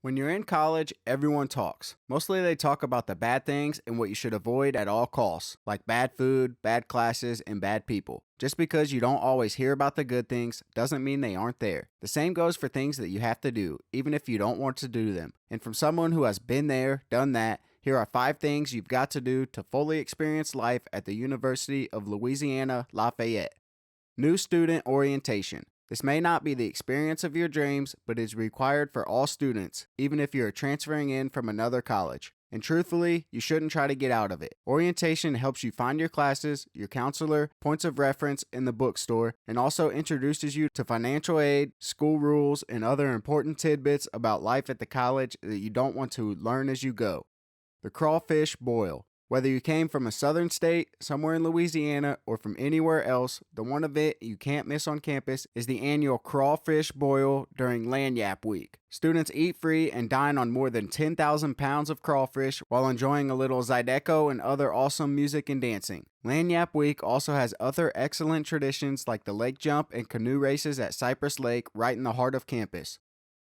When you're in college, everyone talks. Mostly they talk about the bad things and what you should avoid at all costs, like bad food, bad classes, and bad people. Just because you don't always hear about the good things doesn't mean they aren't there. The same goes for things that you have to do, even if you don't want to do them. And from someone who has been there, done that, here are 5 things you've got to do to fully experience life at the University of Louisiana, Lafayette. New student orientation. This may not be the experience of your dreams, but is required for all students, even if you're transferring in from another college. And truthfully, you shouldn't try to get out of it. Orientation helps you find your classes, your counselor, points of reference in the bookstore, and also introduces you to financial aid, school rules, and other important tidbits about life at the college that you don't want to learn as you go. The Crawfish Boil. Whether you came from a southern state, somewhere in Louisiana, or from anywhere else, the one event you can't miss on campus is the annual Crawfish Boil during Lanyap Week. Students eat free and dine on more than 10,000 pounds of crawfish while enjoying a little Zydeco and other awesome music and dancing. Lanyap Week also has other excellent traditions like the lake jump and canoe races at Cypress Lake right in the heart of campus.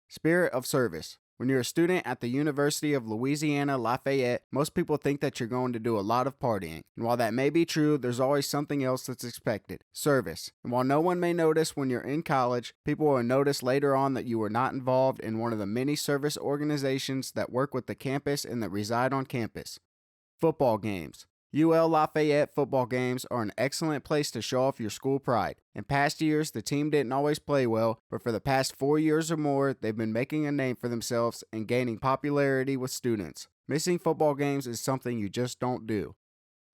Spirit of service. When you're a student at the University of Louisiana, Lafayette, most people think that you're going to do a lot of partying. And while that may be true, there's always something else that's expected. Service. And while no one may notice when you're in college, people will notice later on that you were not involved in one of the many service organizations that work with the campus and that reside on campus. Football games. UL Lafayette football games are an excellent place to show off your school pride. In past years, the team didn't always play well, but for the past 4 years or more, they've been making a name for themselves and gaining popularity with students. Missing football games is something you just don't do.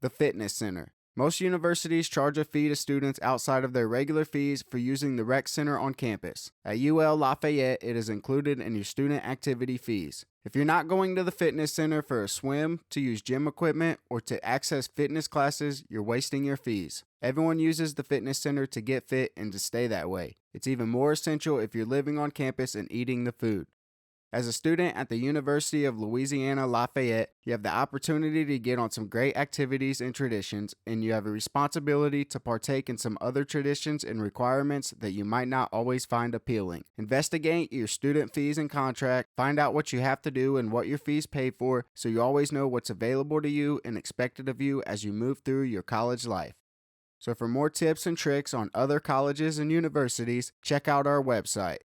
The Fitness Center. Most universities charge a fee to students outside of their regular fees for using the rec center on campus. At UL Lafayette, it is included in your student activity fees. If you're not going to the fitness center for a swim, to use gym equipment, or to access fitness classes, you're wasting your fees. Everyone uses the fitness center to get fit and to stay that way. It's even more essential if you're living on campus and eating the food. As a student at the University of Louisiana Lafayette, you have the opportunity to get on some great activities and traditions, and you have a responsibility to partake in some other traditions and requirements that you might not always find appealing. Investigate your student fees and contract, find out what you have to do and what your fees pay for, so you always know what's available to you and expected of you as you move through your college life. So for more tips and tricks on other colleges and universities, check out our website,